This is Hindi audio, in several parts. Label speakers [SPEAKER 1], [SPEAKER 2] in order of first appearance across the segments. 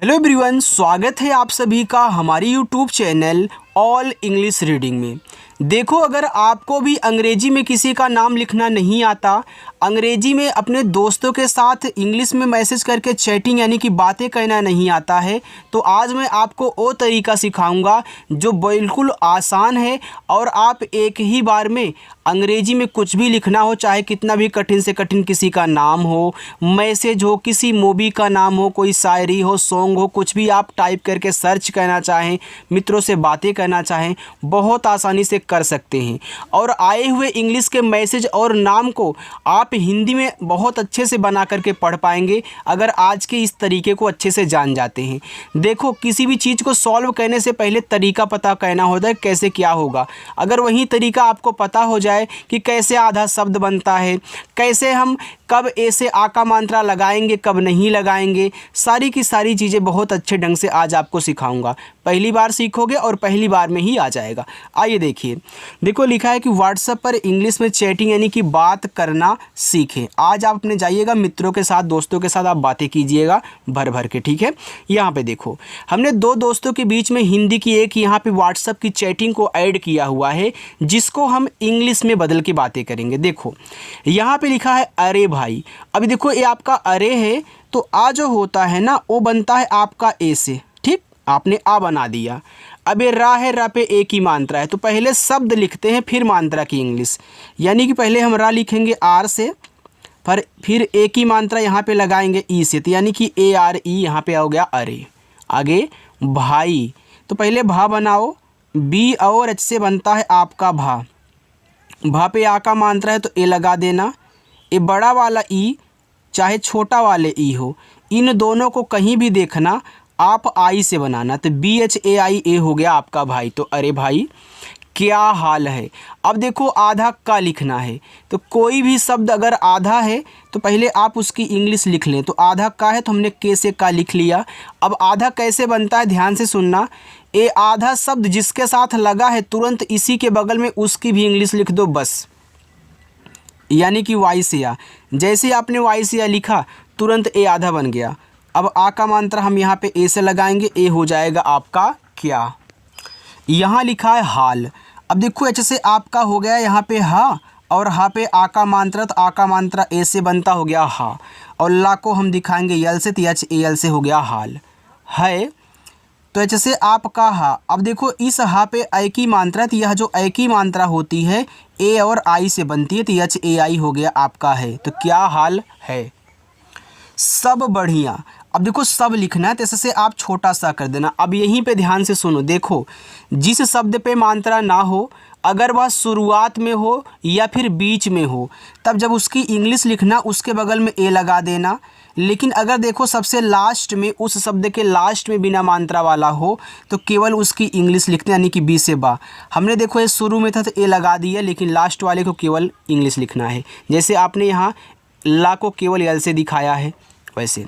[SPEAKER 1] हेलो एवरीवन, स्वागत है आप सभी का हमारी YouTube channel all English reading में। देखो, अगर आपको भी अंग्रेजी में किसी का नाम लिखना नहीं आता, अंग्रेजी में अपने दोस्तों के साथ इंग्लिश में मैसेज करके चैटिंग यानी कि बातें कहना नहीं आता है, तो आज मैं आपको वो तरीका सिखाऊंगा जो बिल्कुल आसान है और आप एक ही बार में अंग्रेजी में कुछ भी लिखना हो, चाहे कितना भी कठिन से कठिन किसी का नाम हो, मैसेज हो, किसी मूवी का नाम हो, कोई शायरी हो, सॉन्ग हो, कुछ भी आप टाइप करके सर्च करना चाहें, मित्रों से बातें करना चाहें, बहुत आसानी से कर सकते हैं। और आए हुए इंग्लिश के मैसेज और नाम को आप हिंदी में बहुत अच्छे से बना करके पढ़ पाएंगे अगर आज के इस तरीके को अच्छे से जान जाते हैं। देखो, किसी भी चीज़ को सॉल्व करने से पहले तरीका पता करना होता है, कैसे क्या होगा। अगर वही तरीका आपको पता हो जाए कि कैसे आधा शब्द बनता है, कैसे हम कब ऐसे आ का मात्रा लगाएंगे, कब नहीं लगाएंगे, सारी की सारी चीज़ें बहुत अच्छे ढंग से आज आपको सिखाऊंगा। पहली बार सीखोगे और पहली बार में ही आ जाएगा। आइए देखिए, देखो लिखा है कि व्हाट्सएप पर इंग्लिश में चैटिंग यानी कि बात करना सीखें। आज आप अपने जाइएगा मित्रों के साथ, दोस्तों के साथ आप बातें कीजिएगा भर भर के, ठीक है। यहाँ पे देखो, हमने दो दोस्तों के बीच में हिंदी की एक यहाँ पे व्हाट्सएप की चैटिंग को ऐड किया हुआ है, जिसको हम इंग्लिश में बदल के बातें करेंगे। देखो यहाँ पे लिखा है अरे भाई। अभी देखो, ये आपका अरे है, तो आ जो होता है ना वो बनता है आपका ए से, ठीक। आपने आ बना दिया। अब ये रा है, रा पे एक ही मात्रा है, तो पहले शब्द लिखते हैं फिर मात्रा की इंग्लिश। यानी कि पहले हम रा लिखेंगे आर से, पर फिर एक ही मात्रा यहाँ पे लगाएंगे ई से, तो यानी कि ए आर ई यहाँ पे हो गया अरे। आगे भाई, तो पहले भा बनाओ, बी और एच से बनता है आपका भा। भा पे आ का मात्रा है तो ए लगा देना। ये बड़ा वाला ई चाहे छोटा वाले ई हो, इन दोनों को कहीं भी देखना आप आई से बनाना, तो बी एच ए आई ए हो गया आपका भाई। तो अरे भाई क्या हाल है। अब देखो आधा का लिखना है, तो कोई भी शब्द अगर आधा है तो पहले आप उसकी इंग्लिश लिख लें। तो आधा का है तो हमने के से का लिख लिया। अब आधा कैसे बनता है ध्यान से सुनना। ये आधा शब्द जिसके साथ लगा है तुरंत इसी के बगल में उसकी भी इंग्लिश लिख दो बस, यानी कि वाई से आ। जैसे आपने वाई से आ लिखा तुरंत ए आधा बन गया। अब आ का मात्रा हम यहाँ पे ए से लगाएंगे, ए हो जाएगा आपका क्या। यहाँ लिखा है हाल। अब देखो एच से आपका हो गया यहाँ पे हा, और हा पे आ का मात्रा, तो आ का मात्रा ए से बनता हो गया हा, और ला को हम दिखाएंगे यल से, तो एच ए एल से हो गया हाल है। तो एच से आपका हा। अब देखो इस हा पे ए की मात्रा, तो यह जो ए की मात्रा होती है ए और आई से बनती है, तो एच ए आई हो गया आपका है। तो क्या हाल है, सब बढ़िया। अब देखो सब लिखना है, तो इससे आप छोटा सा कर देना। अब यहीं पे ध्यान से सुनो। देखो, जिस शब्द पे मात्रा ना हो, अगर वह शुरुआत में हो या फिर बीच में हो, तब जब उसकी इंग्लिश लिखना उसके बगल में ए लगा देना। लेकिन अगर देखो सबसे लास्ट में, उस शब्द के लास्ट में बिना मात्रा वाला हो, तो केवल उसकी इंग्लिश लिखते हैं, यानी कि बी से बा। हमने देखो ये शुरू में था तो ए लगा दिया, लेकिन लास्ट वाले को केवल इंग्लिश लिखना है। जैसे आपने यहाँ ला को केवल यल से दिखाया है वैसे।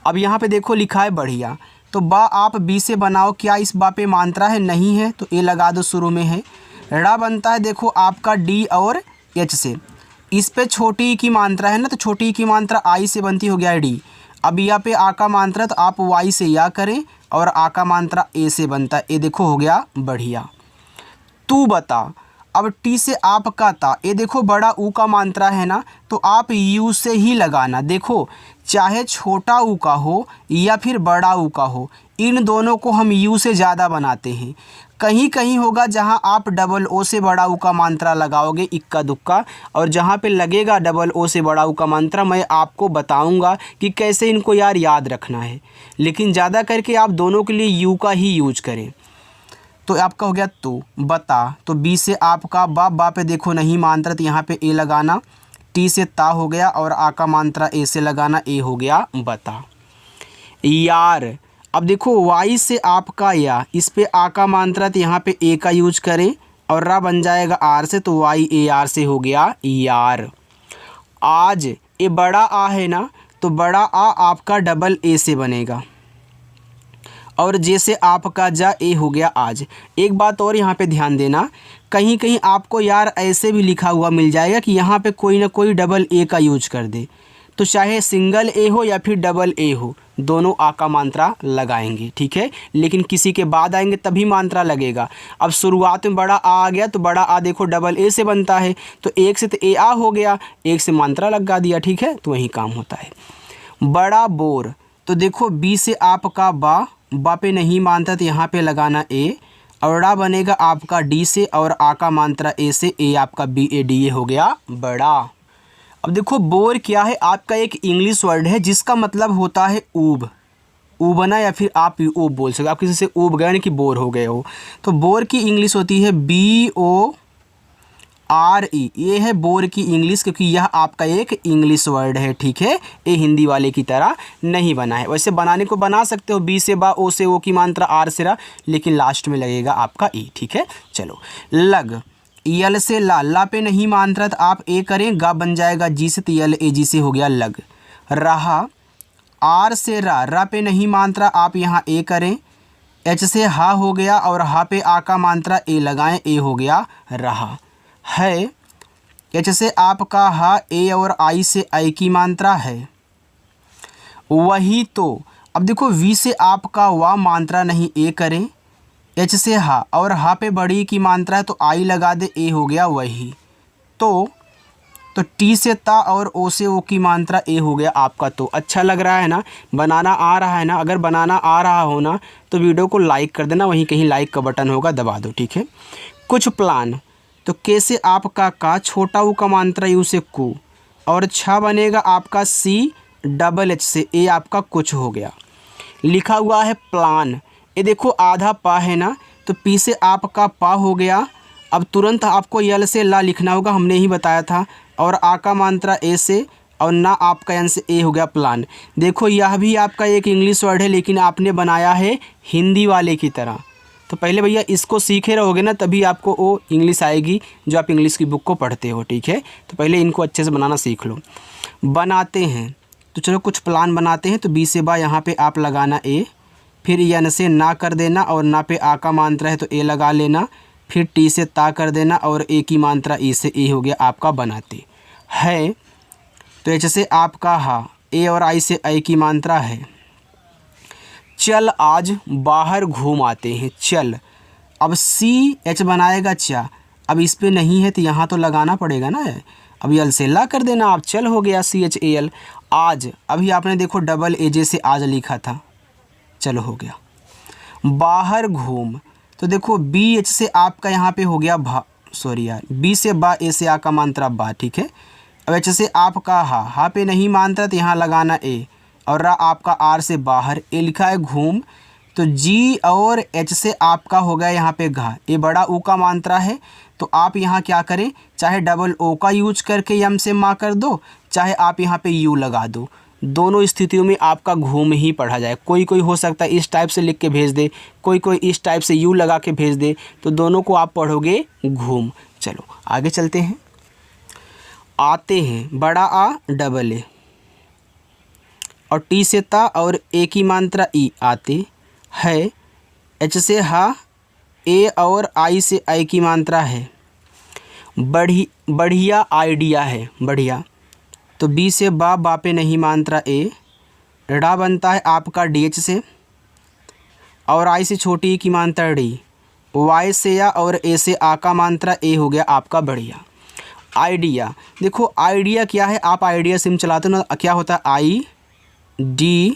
[SPEAKER 1] अब यहाँ पे देखो लिखा है बढ़िया, तो बा आप बी से बनाओ। क्या इस बा पे मात्रा है? नहीं है, तो ए लगा दो, शुरू में है। ड़ा बनता है देखो आपका डी और एच से। इस पे छोटी की मात्रा है ना, तो छोटी की मात्रा आई से बनती, हो गया डी। अब यहाँ पे आ का मात्रा, तो आप वाई से या करें, और आ का मात्रा ए से बनता है, ए देखो हो गया बढ़िया। तू बता। अब टी से आपका ता, ये देखो बड़ा ऊ का मात्रा है ना, तो आप यू से ही लगाना। देखो चाहे छोटा ऊ का हो या फिर बड़ा ऊ का हो, इन दोनों को हम यू से ज़्यादा बनाते हैं। कहीं कहीं होगा जहां आप डबल ओ से बड़ा ऊ का मात्रा लगाओगे, इक्का दुक्का, और जहां पे लगेगा डबल ओ से बड़ा ऊ का मात्रा, मैं आपको बताऊंगा कि कैसे इनको यार याद रखना है। लेकिन ज़्यादा करके आप दोनों के लिए यू का ही यूज करें। तो आपका हो गया तू बता, तो बी से आपका बा, बा पे देखो नहीं मात्रा, तो यहाँ पे ए लगाना। टी से ता हो गया, और आ का मात्रा ए से लगाना, ए हो गया बता। यार, अब देखो वाई से आपका या, इस पे आ का मात्रा, तो यहाँ पे ए का यूज करें, और रा बन जाएगा आर से, तो वाई ए आर से हो गया यार। आज, ये बड़ा आ है ना, तो बड़ा आ आपका डबल ए से बनेगा, और जैसे आपका जा, ए हो गया आज। एक बात और यहाँ पे ध्यान देना, कहीं कहीं आपको यार ऐसे भी लिखा हुआ मिल जाएगा कि यहाँ पे कोई ना कोई डबल ए का यूज कर दे, तो चाहे सिंगल ए हो या फिर डबल ए हो, दोनों आ का मात्रा लगाएंगे, ठीक है। लेकिन किसी के बाद आएंगे तभी मात्रा लगेगा। अब शुरुआत में बड़ा आ गया तो बड़ा आ देखो डबल ए से बनता है, तो एक से तो ए आ हो गया, एक से मात्रा लगा दिया, ठीक है। तो वही काम होता है। बड़ा बोर, तो देखो बी से आपका बा पे नहीं मानता तो यहाँ पे लगाना ए, और डा बनेगा आपका डी से और आ का मात्रा ए से, ए आपका बी ए डी ए हो गया बड़ा। अब देखो बोर क्या है, आपका एक इंग्लिश वर्ड है जिसका मतलब होता है ऊब, ऊबना, या फिर आप ऊब बोल सकते हो। आप किसी से ऊब गए यानी कि बोर हो गए हो, तो बोर की इंग्लिश होती है BORE। ये है बोर की इंग्लिश, क्योंकि यह आपका एक इंग्लिश वर्ड है, ठीक है। ये हिंदी वाले की तरह नहीं बना है। वैसे बनाने को बना सकते हो, बी से बा, ओ से ओ की मात्रा, आर से रा, लेकिन लास्ट में लगेगा आपका ई, ठीक है। चलो लग, यल से ला पे नहीं मात्रा तो आप ए करें, गा बन जाएगा जी से, तो यल ए जी से हो गया लग। रहा, आर से रा पे नहीं मात्रा आप यहाँ ए करें, एच से हा हो गया और हा पे आ का मात्रा ए लगाएं, ए हो गया रहा। है, एच से आपका हा, ए और आई से आई की मात्रा है। वही तो, अब देखो वी से आपका वा मात्रा नहीं, ए करें, एच से हा और हा पे बड़ी की मात्रा है तो आई लगा दे, ए हो गया वही। तो टी से ता और ओ से ओ की मात्रा, ए हो गया आपका तो। अच्छा लग रहा है ना, बनाना आ रहा है ना। अगर बनाना आ रहा हो ना तो वीडियो को लाइक कर देना, वहीं कहीं लाइक का बटन होगा दबा दो, ठीक है। कुछ प्लान, तो कैसे आपका का, छोटा ऊ का मात्रा यू से कु, और छा बनेगा आपका सी डबल एच से, ए आपका कुछ हो गया। लिखा हुआ है प्लान, ये देखो आधा पा है ना, तो पी से आपका पा हो गया। अब तुरंत आपको यल से ला लिखना होगा, हमने ही बताया था, और आ का मात्रा ए से, और ना आपका एन से, ए हो गया प्लान। देखो यह भी आपका एक इंग्लिश वर्ड है, लेकिन आपने बनाया है हिंदी वाले की तरह। तो पहले भैया इसको सीखे रहोगे ना, तभी आपको वो इंग्लिश आएगी जो आप इंग्लिश की बुक को पढ़ते हो, ठीक है। तो पहले इनको अच्छे से बनाना सीख लो। बनाते हैं, तो चलो कुछ प्लान बनाते हैं। तो बी से बा यहाँ पे आप लगाना ए, फिर एन से ना कर देना और ना पे आ का मात्रा है तो ए लगा लेना, फिर टी से ता कर देना और ए की मात्रा ई से, ए हो गया आपका बनाते है। तो एच से आपका हा, ए और आई से आई की मात्रा है। चल आज बाहर घूम आते हैं, चल। अब सी एच बनाएगा चा, अब इस पे नहीं है तो यहाँ तो लगाना पड़ेगा ना, अब यल से ला कर देना आप, चल हो गया CHAL। आज, अभी आपने देखो डबल AJ से आज लिखा था, चलो हो गया। बाहर घूम, तो देखो BH से आपका यहाँ पे हो गया भा, सॉरी यार, बी से बा, ए से आ का मात्रा बा, ठीक है। अब एच से आपका हा पे नहीं मात्रा तो यहाँ लगाना ए, और रा आपका आर से बाहर, ए लिखा है घूम, तो जी और एच से आपका हो गया यहाँ पे घा, ये बड़ा ऊ का मात्रा है। तो आप यहाँ क्या करें, चाहे डबल ओ का यूज करके यम से मा कर दो, चाहे आप यहाँ पे यू लगा दो, दोनों स्थितियों में आपका घूम ही पढ़ा जाए। कोई हो सकता है इस टाइप से लिख के भेज दे, कोई इस टाइप से यू लगा के भेज दे, तो दोनों को आप पढ़ोगे घूम। चलो आगे चलते हैं। आते हैं, बड़ा आ डबल ए, और टी से ता और ए की मात्रा ई, आते है। एच से हा, ए और आई से आई की मात्रा है। बढ़िया आइडिया है, बढ़िया, तो बी से बा पे नहीं मात्रा ए, डा बनता है आपका DH से, और आई से छोटी की मात्रा डी, वाई से या और ए से आ का मात्रा, ए हो गया आपका बढ़िया। आइडिया, देखो आइडिया क्या है, आप आइडिया सिम चलाते हो ना, क्या होता है IDE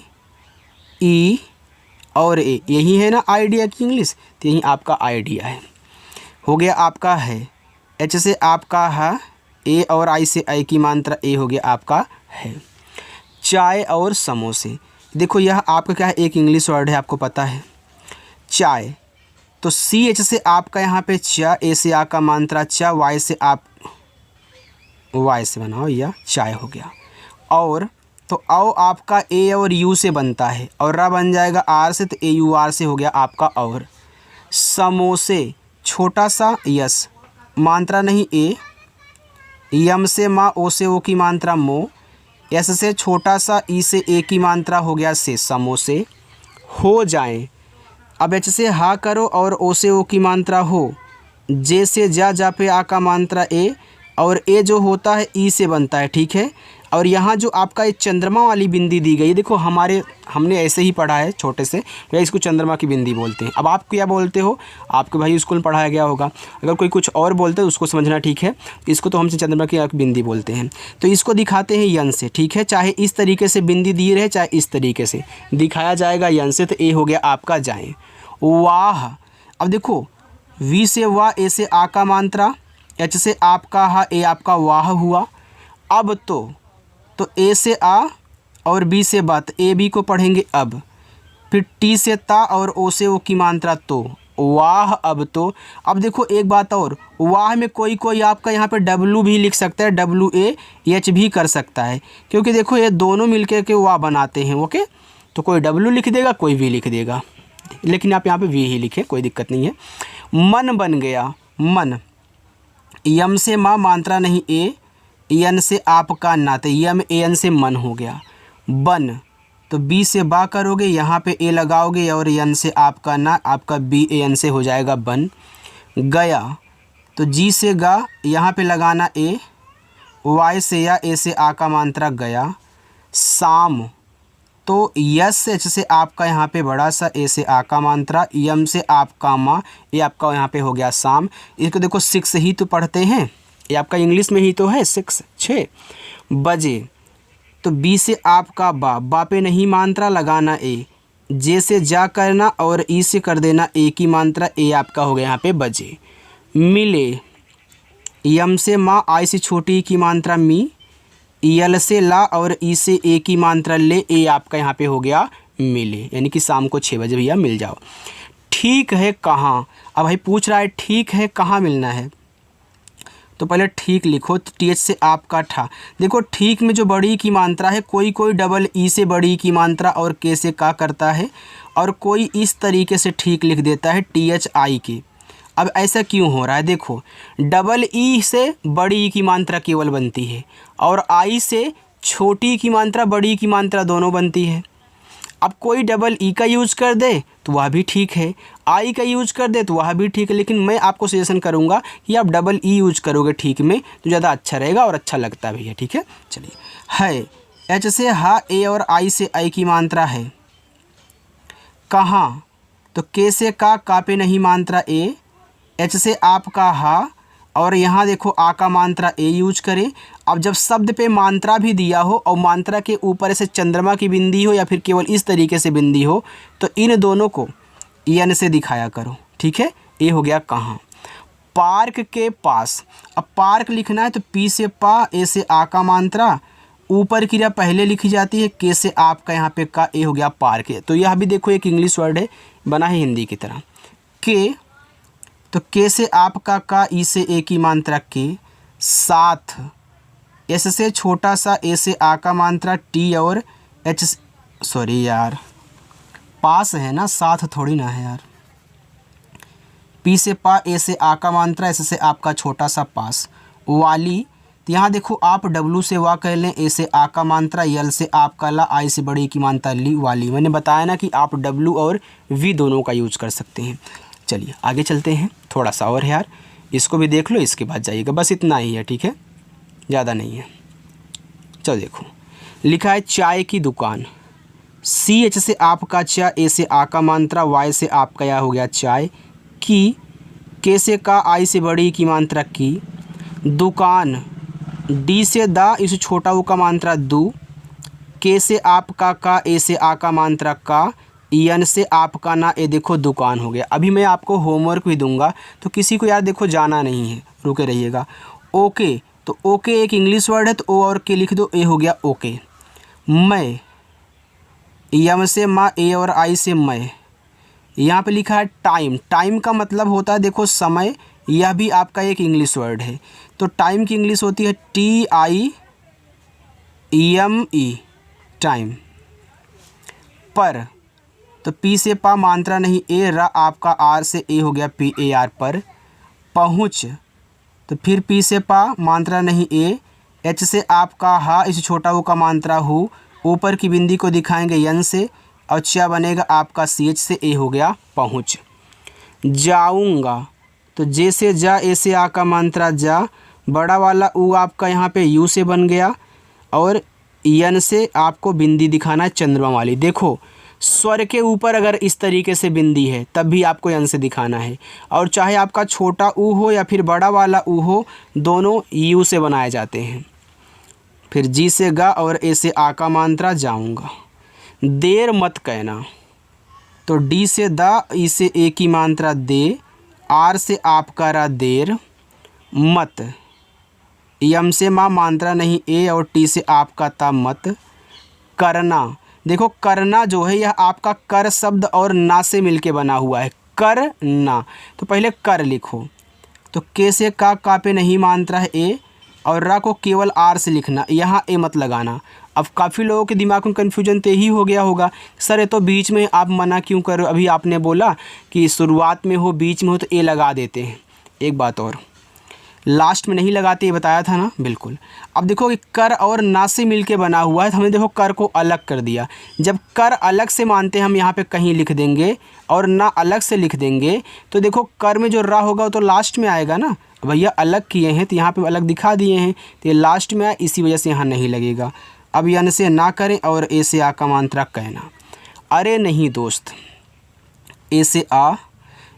[SPEAKER 1] और ए, यही है ना आइडिया की इंग्लिश, तो यही आपका आइडिया है, हो गया आपका है। एच से आपका है, ए और आई से आई की मात्रा, ए हो गया आपका है। चाय और समोसे, देखो यह आपका क्या है, एक इंग्लिश वर्ड है, आपको पता है चाय, तो CH से आपका यहाँ पे चा, ए से आ का मात्रा चा, वाई से आप वाई से बनाओ, या चाय हो गया। और तो आओ आपका ए और यू से बनता है, और रा बन जाएगा आर से, तो AUR से हो गया आपका और। समोसे, छोटा सा यस, मात्रा नहीं ए, यम से मा, ओ से ओ की मात्रा मो, एस से छोटा सा, ई से ए की मात्रा हो गया से, समोसे। हो जाएं, अब एच से हा करो और ओ से ओ की मात्रा हो, जे से जा पे आ का मात्रा ए, और ए जो होता है ई से बनता है, ठीक है। और यहाँ जो आपका ये चंद्रमा वाली बिंदी दी गई, देखो हमने ऐसे ही पढ़ा है छोटे से, भैया इसको चंद्रमा की बिंदी बोलते हैं। अब आप क्या बोलते हो, आपके भाई स्कूल में पढ़ाया गया होगा, अगर कोई कुछ और बोलते है उसको समझना, ठीक है। इसको तो हम चंद्रमा की बिंदी बोलते हैं। तो इसको दिखाते हैं यन से, ठीक है, चाहे इस तरीके से बिंदी दी रहे चाहे इस तरीके से दिखाया जाएगा यन से। तो ए हो गया आपका जाएं। वाह, अब देखो वी से वाह, ए से आ का मात्रा, एच से आपका हा, ए आपका वाह हुआ। अब तो ए से आ और बी से बात, ए बी को पढ़ेंगे अब। फिर टी से ता और ओ से ओ की मात्रा तो, वाह। अब देखो एक बात और, वाह में कोई आपका यहाँ पे डब्लू भी लिख सकता है, WAH भी कर सकता है, क्योंकि देखो ये दोनों मिलकर के वाह बनाते हैं। ओके, तो कोई डब्लू लिख देगा, कोई वी लिख देगा, लेकिन आप यहाँ पे वी ही लिखें, कोई दिक्कत नहीं है। मन बन गया, मन, यम से माँ मात्रा नहीं ए, यन से आपका ना, तो यम ए एन से मन हो गया। बन, तो बी से बा करोगे, यहाँ पे ए लगाओगे और यन से आपका ना, आपका BAN से हो जाएगा बन। गया, तो जी से गा, यहाँ पे लगाना ए, वाई से या, ए से आ का मात्रा गया। शाम, तो यस एच से आपका यहाँ पे बड़ा सा, ए से आ का मात्रा, यम से आपका माँ, ये आपका यहाँ पे हो गया शाम। इसको देखो 6 ही तो पढ़ते हैं, ये आपका इंग्लिश में ही तो है 6 बजे। तो बी से आपका बा पे नहीं मात्रा लगाना ए, जे से जा करना और ई से कर देना ए की मात्रा, ए आपका हो गया यहाँ पे बजे। मिले, यम से माँ, आई से छोटी की मात्रा मी, यल से ला और ई से ए की मात्रा ले, ए आपका यहाँ पे हो गया मिले, यानी कि शाम को 6 बजे भैया मिल जाओ। ठीक है कहाँ, अब भाई पूछ रहा है ठीक है कहाँ मिलना है, तो पहले ठीक लिखो, TH से आपका ठा। देखो ठीक में जो बड़ी की मात्रा है, कोई डबल ई से बड़ी की मात्रा और के से का करता है, और कोई इस तरीके से ठीक लिख देता है THI की। अब ऐसा क्यों हो रहा है, देखो डबल ई से बड़ी की मात्रा केवल बनती है और आई से छोटी की मात्रा बड़ी की मात्रा दोनों बनती है। अब कोई डबल ई का यूज कर दे तो वह भी ठीक है, आई का यूज कर दे तो वह भी ठीक है, लेकिन मैं आपको सजेशन करूंगा कि आप डबल ई यूज करोगे ठीक में तो ज़्यादा अच्छा रहेगा और अच्छा लगता भी है, ठीक है। चलिए, है, एच से हा, ए और आई से आई की मात्रा है। कहाँ, तो के से का पे नहीं मात्रा ए, एच से आपका हा और यहाँ देखो आ का मात्रा ए यूज करें। अब जब शब्द पे मात्रा भी दिया हो और मात्रा के ऊपर ऐसे चंद्रमा की बिंदी हो या फिर केवल इस तरीके से बिंदी हो, तो इन दोनों को एन से दिखाया करो, ठीक है। ए हो गया कहाँ, पार्क के पास। अब पार्क लिखना है तो पी से पा, ए से आ का मात्रा, ऊपर क्रिया पहले लिखी जाती है, के से आपका यहाँ पे का, ए हो गया पार्क है। तो यह भी देखो एक इंग्लिश वर्ड है, बना है हिंदी की तरह। के, तो के से आपका का, ई से ए की मात्रा के, साथ, एस से छोटा सा, ए से आ का मात्रा टी और एच, सॉरी यार पास है ना, साथ थोड़ी ना है यार। पी से पा, ए से आ का मात्रा, एस से आपका छोटा सा पास। वाली, तो यहाँ देखो आप डब्लू से वा कह लें, ए से आ का मात्रा, यल से आपका ला, आई से बड़ी की मात्रा ली, वाली। मैंने बताया ना कि आप डब्लू और वी दोनों का यूज कर सकते हैं। चलिए आगे चलते हैं, थोड़ा सा और है यार, इसको भी देख लो, इसके बाद जाइएगा, बस इतना ही है, ठीक है, ज़्यादा नहीं है। चलो देखो, लिखा है चाय की दुकान। CH से आपका चा, ए से आ का मात्रा, वाई से आपका या हो गया चाय की, के से का, आई से बड़ी की मात्रा की, दुकान, डी से दा, इस छोटा वो का मात्रा दू, के से आपका का, ए से आ का मात्रा का, एन से आपका ना, ए देखो दुकान हो गया। अभी मैं आपको होमवर्क भी दूंगा, तो किसी को यार देखो जाना नहीं है, रुके रहिएगा। ओके, तो ओके एक इंग्लिश वर्ड है, तो ओ और के लिख दो, ए हो गया ओके। मैं, यम से माँ, ए और आई से मैं। यहाँ पे लिखा है टाइम। टाइम का मतलब होता है देखो समय, यह भी आपका एक इंग्लिश वर्ड है। तो टाइम की इंग्लिश होती है TIME, टाइम। पर, तो पी से पा मात्रा नहीं, ए रा आपका, आर से ए हो गया PAR पर। पहुँच, तो फिर पी से पा मात्रा नहीं ए, एच से आपका हा, इस छोटा वो का मात्रा हु, ऊपर की बिंदी को दिखाएंगे यन से, और चा बनेगा आपका CH से, ए हो गया पहुँच। जाऊँगा, तो जे से जा, ए से आ का मात्रा जा, बड़ा वाला ऊ आपका यहाँ पे यू से बन गया, और यन से आपको बिंदी दिखाना है चंद्रमा वाली। देखो स्वर के ऊपर अगर इस तरीके से बिंदी है तब भी आपको यन से दिखाना है, और चाहे आपका छोटा ऊ हो या फिर बड़ा वाला ऊ हो, दोनों यू से बनाए जाते हैं। फिर जी से गा और ए से आ का मात्रा जाऊंगा। देर मत कहना, तो डी से दा, ई से ए की मात्रा दे, आर से आपका रा देर, मत, यम से माँ मात्रा नहीं ए और टी से आपका ता मत, करना। देखो करना जो है यह आपका कर शब्द और ना से मिलके बना हुआ है, करना। तो पहले कर लिखो, तो के से का पे नहीं मात्रा है ए, और रा को केवल आर से लिखना, यहाँ ए मत लगाना। अब काफ़ी लोगों के दिमाग में कन्फ्यूजन तो यही हो गया होगा, सर ये तो बीच में आप मना क्यों कर रहे हो? अभी आपने बोला कि शुरुआत में हो बीच में हो तो ए लगा देते हैं। एक बात और, लास्ट में नहीं लगाते, ये बताया था ना, बिल्कुल। अब देखो कि कर और ना से मिलके बना हुआ है, तो हमने देखो कर को अलग कर दिया। जब कर अलग से मानते हैं हम यहाँ पे कहीं लिख देंगे और ना अलग से लिख देंगे, तो देखो कर में जो रा होगा वो तो लास्ट में आएगा ना। भैया अलग किए हैं तो यहाँ पे अलग दिखा दिए हैं, तो ये लास्ट में आए, इसी वजह से यहाँ नहीं लगेगा। अब यन से ना करें और ए से आ का मात्रा कहना। अरे नहीं दोस्त, ए से आ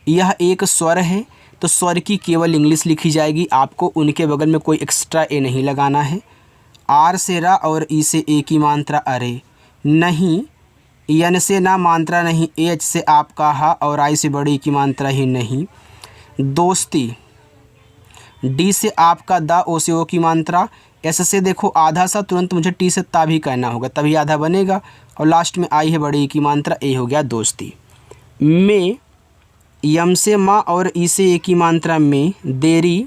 [SPEAKER 1] यह एक स्वर है, तो स्वर की केवल इंग्लिश लिखी जाएगी, आपको उनके बगल में कोई एक्स्ट्रा ए नहीं लगाना है। आर से रा और ई से ए की मात्रा अरे नहीं, यन से ना मात्रा नहीं, एच से आपका हा और आई से बड़ी की मात्रा ही नहीं। दोस्ती, डी से आपका दा, ओ से ओ की मात्रा, एस से देखो आधा सा, तुरंत मुझे टी से ता भी कहना होगा तभी आधा बनेगा, और लास्ट में आई है बड़ी की मात्रा, ए हो गया दोस्ती। में, यम से माँ और ई से ए की मात्रा में, देरी,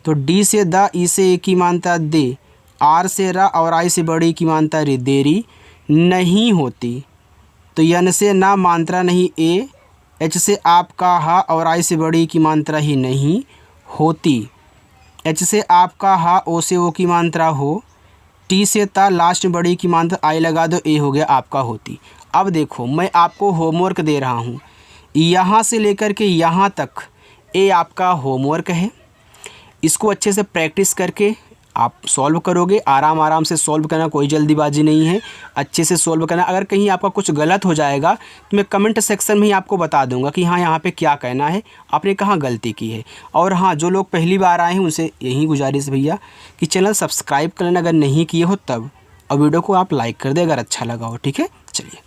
[SPEAKER 1] तो डी से दा, ई से ए की मात्रा दे, आर से रा और आई से बड़ी की मात्रा रे, देरी नहीं होती, तो यन से ना मात्रा नहीं ए, एच से आपका हा और आई से बड़ी की मात्रा ही नहीं होती, एच से आपका हा, ओ से ओ की मात्रा हो, टी से ता, लास्ट में बड़ी की मात्रा आई लगा दो, ए हो गया आपका होती। अब देखो मैं आपको होमवर्क दे रहा हूँ, यहाँ से लेकर के यहाँ तक ए आपका होमवर्क है। इसको अच्छे से प्रैक्टिस करके आप सॉल्व करोगे, आराम आराम से सॉल्व करना, कोई जल्दीबाजी नहीं है, अच्छे से सॉल्व करना। अगर कहीं आपका कुछ गलत हो जाएगा तो मैं कमेंट सेक्शन में ही आपको बता दूंगा कि हाँ यहाँ पे क्या कहना है, आपने कहाँ गलती की है। और हाँ, जो लोग पहली बार आए हैं उनसे यही गुजारिश भैया कि चैनल सब्सक्राइब कर लेना अगर नहीं किए हो तब, और वीडियो को आप लाइक कर दें अगर अच्छा लगा हो। ठीक है, चलिए।